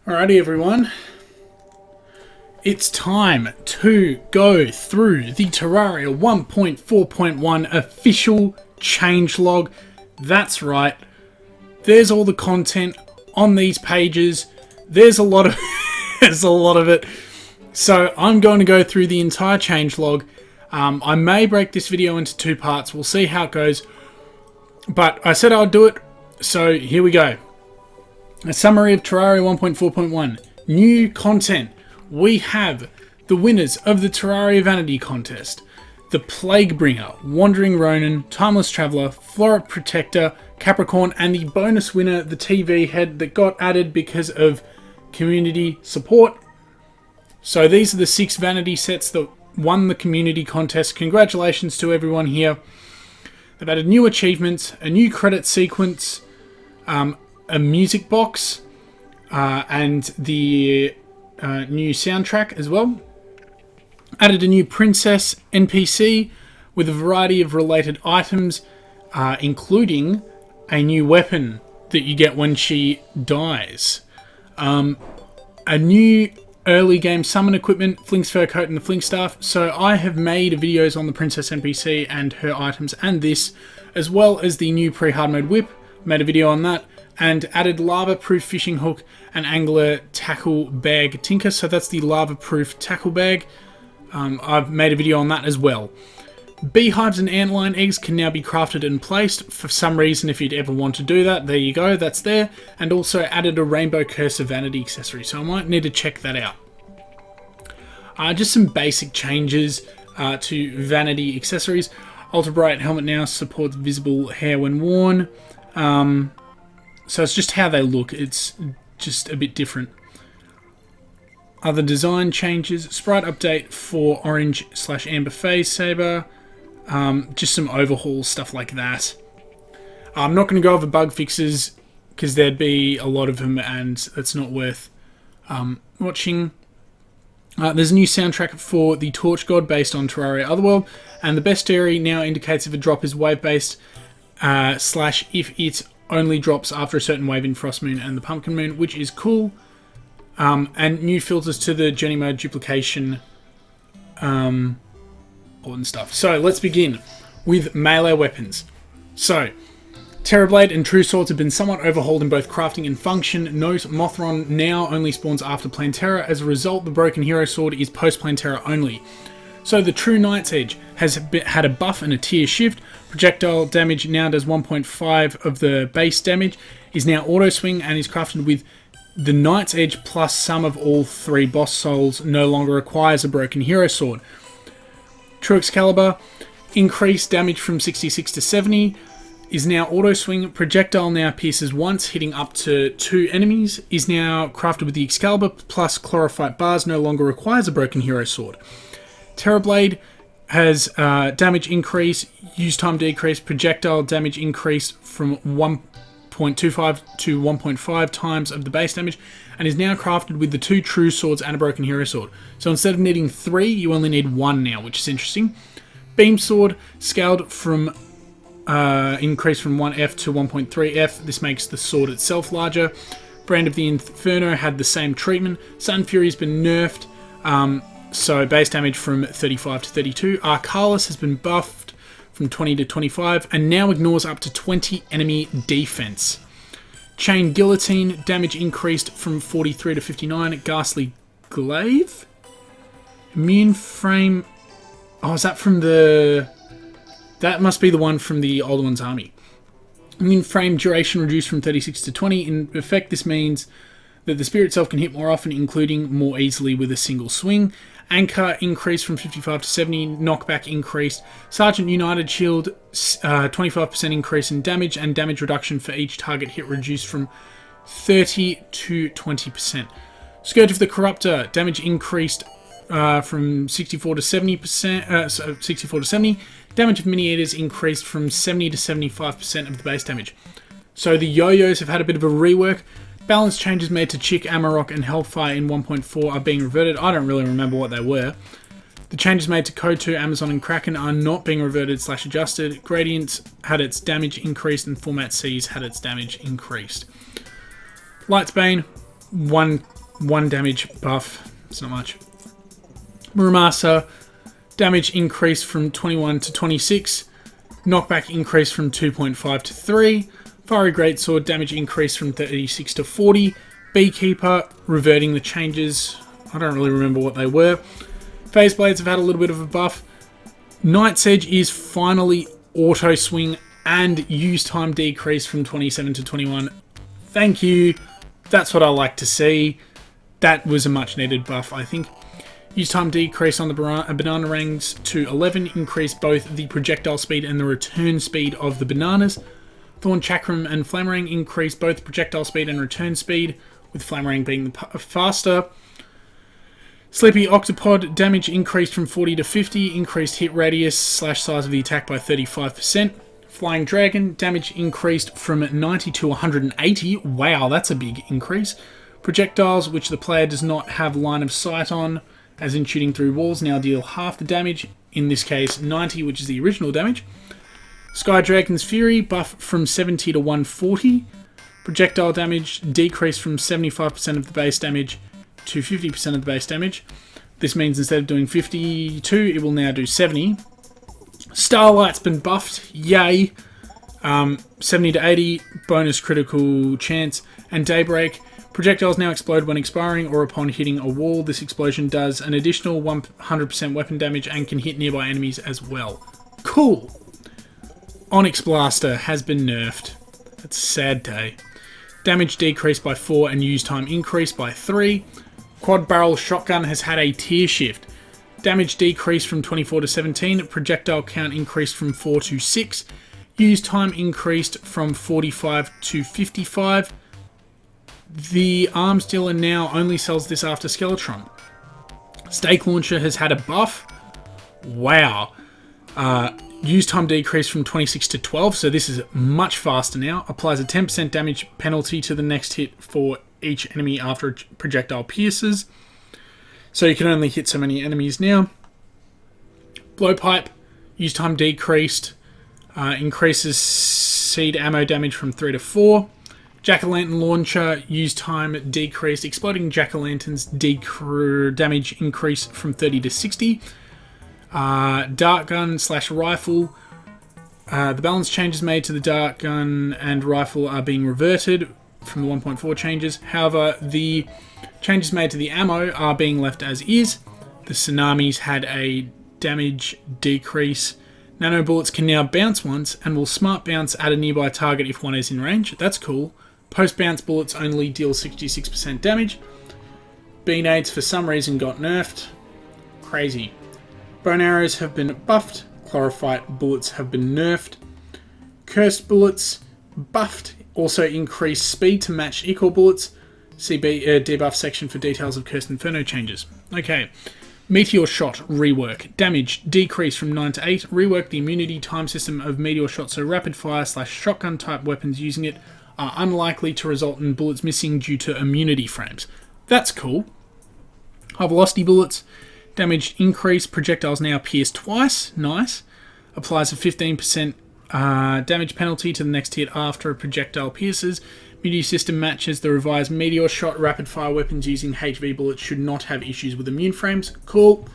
Alrighty everyone, it's time to go through the Terraria 1.4.1 official changelog. That's right, there's all the content on these pages. There's a lot of it. So I'm going to go through the entire changelog. I may break this video into two parts. We'll see how it goes. But I said I'd do it, so here we go. A summary of Terraria 1.4.1. New content. We have the winners of the Terraria Vanity Contest. The Plaguebringer, Wandering Ronin, Timeless Traveller, Floret Protector, Capricorn, and the bonus winner, the TV head that got added because of community support. So these are the 6 vanity sets that won the community contest. Congratulations to everyone here. They've added new achievements, a new credit sequence, a music box, and the new soundtrack as well. Added a new princess NPC with a variety of related items, including a new weapon that you get when she dies. A new early game summon equipment, Flink's fur coat and the Flink staff. So I have made videos on the princess NPC and her items and this, as well as the new pre-hard mode whip. Made a video on that. And added lava-proof fishing hook and angler tackle bag tinker. So that's the lava-proof tackle bag. I've made a video on that as well. Beehives and antlion eggs can now be crafted and placed. For some reason, if you'd ever want to do that, there you go, that's there. And also added a rainbow cursor vanity accessory. So I might need to check that out. Just some basic changes to vanity accessories. Ultra Bright helmet now supports visible hair when worn. So it's just how they look. It's just a bit different. Other design changes. Sprite update for orange/amber phase saber. Just some overhauls, stuff like that. I'm not going to go over bug fixes because there'd be a lot of them and it's not worth watching. There's a new soundtrack for the Torch God based on Terraria Otherworld. And the bestiary now indicates if a drop is wave-based / if it only drops after a certain wave in Frost Moon and the Pumpkin Moon, which is cool. And new filters to the journey mode duplication, all and stuff. So let's begin with melee weapons. So Terrorblade and True Swords have been somewhat overhauled in both crafting and function. Note, Mothron now only spawns after Plantera. As a result, the Broken Hero Sword is post Plantera only. So the True Knight's Edge has had a buff and a tier shift. Projectile damage now does 1.5 of the base damage, is now auto swing and is crafted with the Knight's Edge plus some of all 3 boss souls. No longer requires a Broken Hero Sword. True Excalibur, increased damage from 66 to 70, is now auto swing. Projectile now pierces once, hitting up to 2 enemies, is now crafted with the Excalibur plus Chlorophyte bars, no longer requires a Broken Hero Sword. Terrorblade has damage increase, use time decrease, projectile damage increase from 1.25 to 1.5 times of the base damage, and is now crafted with the 2 True Swords and a Broken Hero Sword. So instead of needing 3, you only need 1 now, which is interesting. Beam Sword, scaled from increase from 1F to 1.3F. This makes the sword itself larger. Brand of the Inferno had the same treatment. Sun Fury has been nerfed. So base damage from 35 to 32. Arcalis has been buffed from 20 to 25 and now ignores up to 20 enemy defense. Chain Guillotine, damage increased from 43 to 59. Ghastly Glaive. Immune Frame. Oh, is that from the... That must be the one from the Older One's army. Immune Frame duration reduced from 36 to 20. In effect, this means that the spear itself can hit more often, including more easily with a single swing. Anchor increased from 55 to 70, knockback increased. Sergeant United Shield, 25% increase in damage, and damage reduction for each target hit reduced from 30 to 20%. Scourge of the Corruptor, damage increased from 64 to 70%, 64 to 70. Damage of Mini Eaters increased from 70 to 75% of the base damage. So the yo-yos have had a bit of a rework. Balance changes made to Chick, Amarok, and Hellfire in 1.4 are being reverted. I don't really remember what they were. The changes made to Code 2, Amazon, and Kraken are not being reverted / adjusted. Gradient had its damage increased, and Format C's had its damage increased. Lightsbane, one damage buff. It's not much. Brewmaster, damage increased from 21 to 26. Knockback increased from 2.5 to 3. Fiery Greatsword, damage increased from 36 to 40. Beekeeper, reverting the changes. I don't really remember what they were. Phase Blades have had a little bit of a buff. Night's Edge is finally auto swing and use time decreased from 27 to 21. Thank you. That's what I like to see. That was a much needed buff, I think. Use time decrease on the banana rings to 11. Increase both the projectile speed and the return speed of the bananas. Thorn Chakram and Flamerang increase both projectile speed and return speed, with Flamerang being faster. Sleepy Octopod, damage increased from 40 to 50. Increased hit radius / size of the attack by 35%. Flying Dragon, damage increased from 90 to 180. Wow, that's a big increase. Projectiles, which the player does not have line of sight on, as in shooting through walls, now deal half the damage. In this case, 90, which is the original damage. Sky Dragon's Fury, buff from 70 to 140. Projectile damage decreased from 75% of the base damage to 50% of the base damage. This means instead of doing 52, it will now do 70. Starlight's been buffed, yay. 70 to 80, bonus critical chance. And Daybreak, projectiles now explode when expiring or upon hitting a wall. This explosion does an additional 100% weapon damage and can hit nearby enemies as well. Cool. Onyx Blaster has been nerfed. That's a sad day. Damage decreased by 4 and use time increased by 3. Quad Barrel Shotgun has had a tier shift. Damage decreased from 24 to 17. Projectile count increased from 4 to 6. Use time increased from 45 to 55. The arms dealer now only sells this after Skeletron. Stake Launcher has had a buff. Wow. Use time decreased from 26 to 12, so this is much faster now. Applies a 10% damage penalty to the next hit for each enemy after a projectile pierces. So you can only hit so many enemies now. Blowpipe, use time decreased. Increases seed ammo damage from 3 to 4. Jack-o'-lantern launcher, use time decreased. Exploding jack-o'-lanterns damage increase from 30 to 60. Dart gun / rifle. The balance changes made to the dart gun and rifle are being reverted from the 1.4 changes. However, the changes made to the ammo are being left as is. The tsunamis had a damage decrease. Nano bullets can now bounce once and will smart bounce at a nearby target if one is in range. That's cool. Post bounce bullets only deal 66% damage. Bean aids for some reason got nerfed. Crazy. Bone arrows have been buffed. Chlorophyte bullets have been nerfed. Cursed bullets buffed. Also increased speed to match equal bullets. See debuff section for details of Cursed Inferno changes. Okay. Meteor Shot rework. Damage decreased from 9 to 8. Rework the immunity time system of Meteor Shot so rapid fire / shotgun type weapons using it are unlikely to result in bullets missing due to immunity frames. That's cool. High velocity bullets. Damage increase. Projectiles now pierce twice. Nice. Applies a 15% damage penalty to the next hit after a projectile pierces. Immunity system matches the revised Meteor Shot. Rapid fire weapons using HV bullets should not have issues with immune frames. Cool.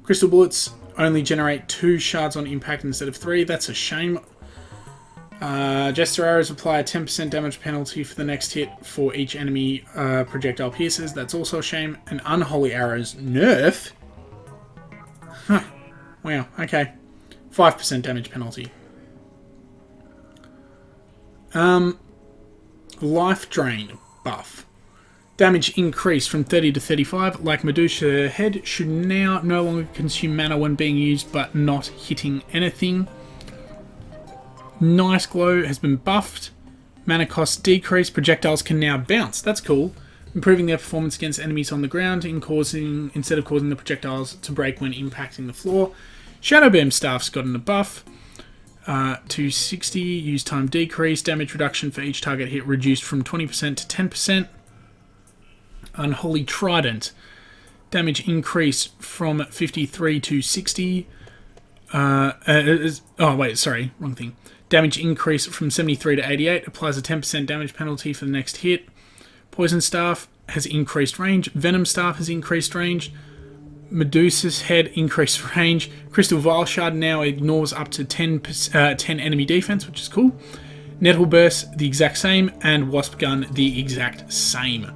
Crystal bullets only generate 2 shards on impact instead of 3. That's a shame. Jester arrows apply a 10% damage penalty for the next hit for each enemy projectile pierces. That's also a shame. And unholy arrows nerf. Huh. Wow. Okay. 5% damage penalty. Life Drain buff. Damage increased from 30 to 35. Like Medusa Head, should now no longer consume mana when being used but not hitting anything. Nice Glow has been buffed. Mana cost decreased. Projectiles can now bounce. That's cool. Improving their performance against enemies on the ground instead of causing the projectiles to break when impacting the floor. Shadow Beam Staff's gotten a buff. 260, use time decrease, damage reduction for each target hit reduced from 20% to 10%. Unholy Trident, damage increase from 53 to 60. Wrong thing. Damage increase from 73 to 88, applies a 10% damage penalty for the next hit. Poison Staff, has increased range. Venom Staff has increased range. Medusa's Head increased range. Crystal Vial Shard now ignores up to 10 enemy defense, which is cool. Nettle Burst, the exact same. And Wasp Gun, the exact same.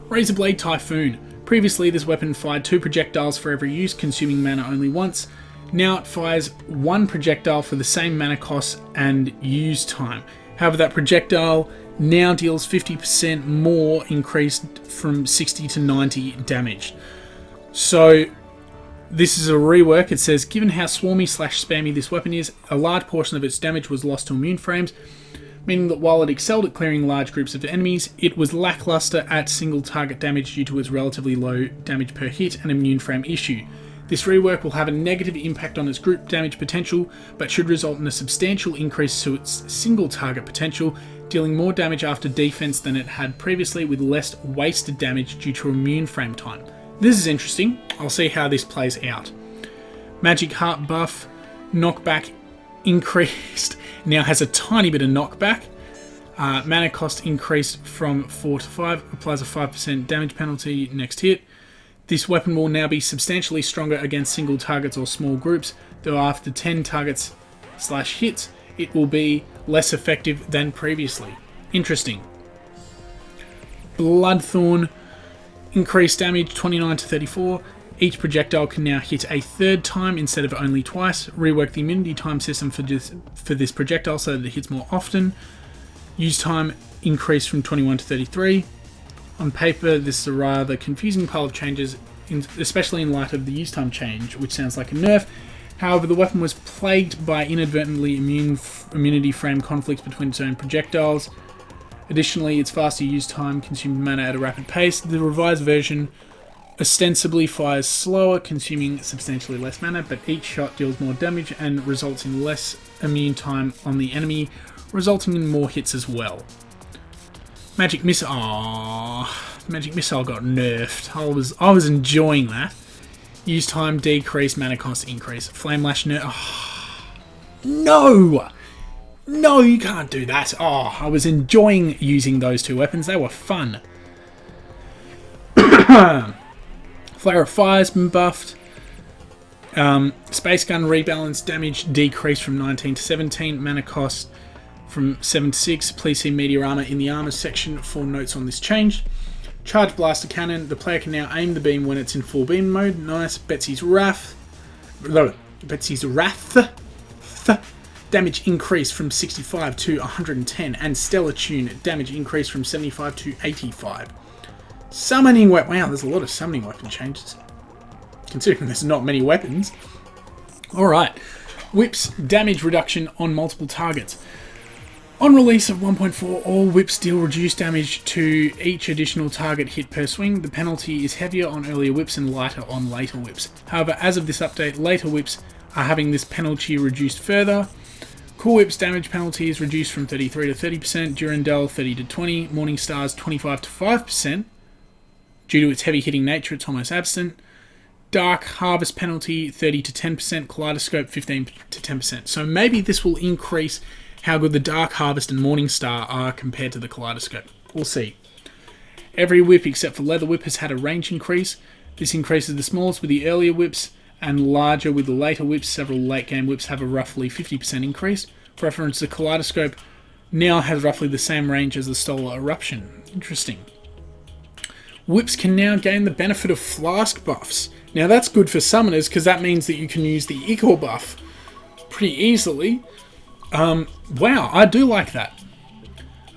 Razorblade Typhoon. Previously, this weapon fired 2 projectiles for every use, consuming mana only once. Now it fires 1 projectile for the same mana cost and use time. However, that projectile now deals 50% more, increased from 60 to 90 damage. So this is a rework. It says, given how swarmy/spammy this weapon is, a large portion of its damage was lost to immune frames, meaning that while it excelled at clearing large groups of enemies, it was lackluster at single target damage due to its relatively low damage per hit and immune frame issue. This rework will have a negative impact on its group damage potential, but should result in a substantial increase to its single target potential, dealing more damage after defense than it had previously with less wasted damage due to immune frame time. This is interesting. I'll see how this plays out. Magic Heart buff, knockback increased, now has a tiny bit of knockback. Mana cost increased from 4 to 5, applies a 5% damage penalty next hit. This weapon will now be substantially stronger against single targets or small groups, though after 10 targets/hits, it will be less effective than previously. Interesting. Bloodthorn, increased damage 29 to 34. Each projectile can now hit a 3rd time instead of only twice. Rework the immunity time system for this projectile so that it hits more often. Use time increased from 21 to 33. On paper, this is a rather confusing pile of changes, especially in light of the use time change, which sounds like a nerf. However, the weapon was plagued by inadvertently immunity frame conflicts between its own projectiles. Additionally, its faster use time consumed mana at a rapid pace. The revised version ostensibly fires slower, consuming substantially less mana, but each shot deals more damage and results in less immune time on the enemy, resulting in more hits as well. Magic Missile. Magic Missile got nerfed. I was enjoying that. Use time decrease, mana cost increase. Flame Lash nerf. No! No, you can't do that. Oh, I was enjoying using those 2 weapons. They were fun. Flare of Fire's been buffed. Space Gun rebalance damage decreased from 19 to 17. Mana cost from 7 to 6. Please see Meteor Armour in the Armour section for notes on this change. Charge Blaster Cannon. The player can now aim the beam when it's in full beam mode. Nice. Betsy's Wrath. Damage increased from 65 to 110. And Stellar Tune. Damage increased from 75 to 85. Summoning weapon. Wow, there's a lot of summoning weapon changes, considering there's not many weapons. Alright. Whips damage reduction on multiple targets. On release of 1.4, all whips deal reduced damage to each additional target hit per swing. The penalty is heavier on earlier whips and lighter on later whips. However, as of this update, later whips are having this penalty reduced further. Cool Whip's damage penalty is reduced from 33 to 30%, Durandal 30 to 20, Morningstar's 25 to 5%. Due to its heavy hitting nature, it's almost absent. Dark Harvest penalty 30 to 10%, Kaleidoscope 15 to 10%. So maybe this will increase how good the Dark Harvest and Morningstar are compared to the Kaleidoscope. We'll see. Every whip except for Leather Whip has had a range increase. This increases the smallest with the earlier whips and larger with the later whips. Several late game whips have a roughly 50% increase. For reference, the Kaleidoscope now has roughly the same range as the Solar Eruption. Interesting. Whips can now gain the benefit of Flask buffs. Now that's good for summoners because that means that you can use the Ichor buff pretty easily. Wow, I do like that.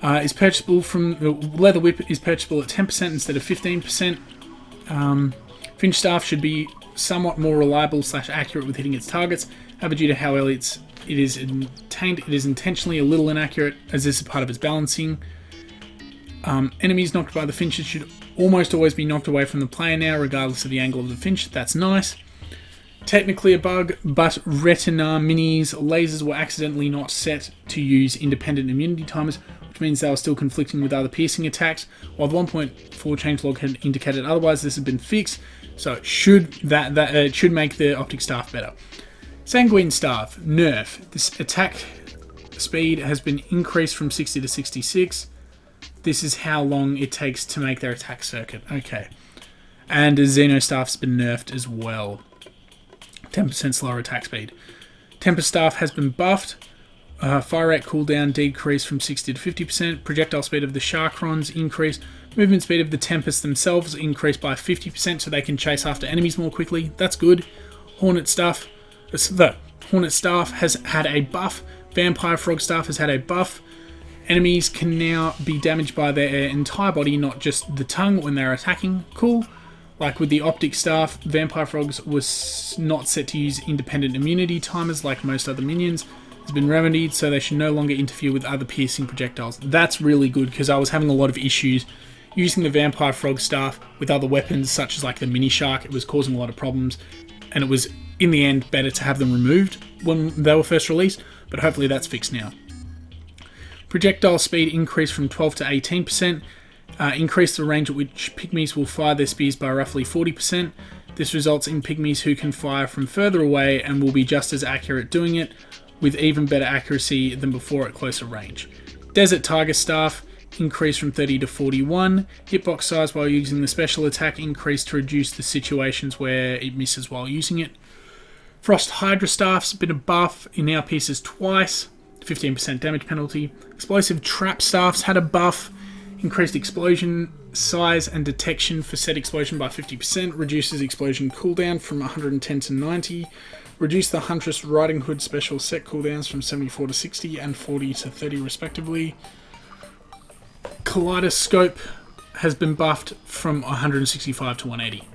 Is purchasable from the Leather Whip is purchasable at 10% instead of 15%. Finch Staff should be somewhat more reliable / accurate with hitting its targets. However, due to how early it is intentionally a little inaccurate, as this is part of its balancing. Enemies knocked by the Finches should almost always be knocked away from the player now, regardless of the angle of the Finch. That's nice. Technically a bug, but Retina Minis lasers were accidentally not set to use independent immunity timers, which means they were still conflicting with other piercing attacks. While the 1.4 changelog had indicated otherwise, this has been fixed, so it should make the optic staff better. Sanguine Staff, nerf. This attack speed has been increased from 60 to 66. This is how long it takes to make their attack circuit. Okay. And the Xeno Staff's been nerfed as well. 10% slower attack speed. Tempest Staff has been buffed. Fire rate cooldown decreased from 60 to 50%. Projectile speed of the Sharkrons increased. Movement speed of the Tempest themselves increased by 50% so they can chase after enemies more quickly. That's good. Hornet Staff. The Hornet Staff has had a buff. Vampire Frog Staff has had a buff. Enemies can now be damaged by their entire body, not just the tongue when they're attacking. Cool. Like with the Optic Staff, Vampire Frogs was not set to use independent immunity timers like most other minions. It's been remedied, so they should no longer interfere with other piercing projectiles. That's really good, because I was having a lot of issues using the Vampire Frog Staff with other weapons, such as like the Mini Shark. It was causing a lot of problems, and it was, in the end, better to have them removed when they were first released, but hopefully that's fixed now. Projectile speed increased from 12 to 18%. Increase the range at which pygmies will fire their spears by roughly 40%. This results in pygmies who can fire from further away and will be just as accurate doing it, with even better accuracy than before at closer range. Desert Tiger Staff increased from 30 to 41. Hitbox size while using the special attack increased to reduce the situations where it misses while using it. Frost Hydra Staff's been a buff. It now pierces twice. 15% damage penalty. Explosive Trap Staffs had a buff. Increased explosion size and detection for set explosion by 50%. Reduces explosion cooldown from 110 to 90. Reduced the Huntress Riding Hood special set cooldowns from 74 to 60 and 40 to 30 respectively. Kaleidoscope has been buffed from 165 to 180.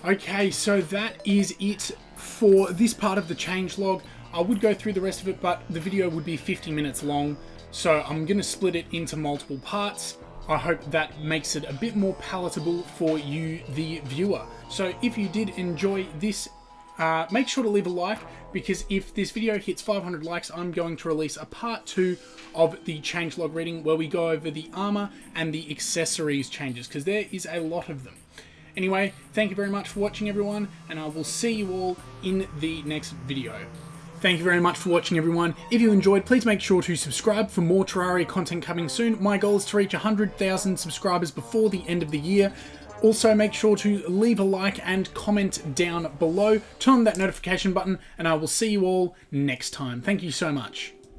Okay, so that is it for this part of the changelog. I would go through the rest of it, but the video would be 50 minutes long, so I'm going to split it into multiple parts. I hope that makes it a bit more palatable for you, the viewer. So if you did enjoy this, make sure to leave a like, because if this video hits 500 likes, I'm going to release a part 2 of the changelog reading where we go over the armor and the accessories changes, because there is a lot of them. Anyway, thank you very much for watching, everyone, and I will see you all in the next video. Thank you very much for watching, everyone. If you enjoyed, please make sure to subscribe for more Terraria content coming soon. My goal is to reach 100,000 subscribers before the end of the year. Also, make sure to leave a like and comment down below. Turn on that notification button, and I will see you all next time. Thank you so much.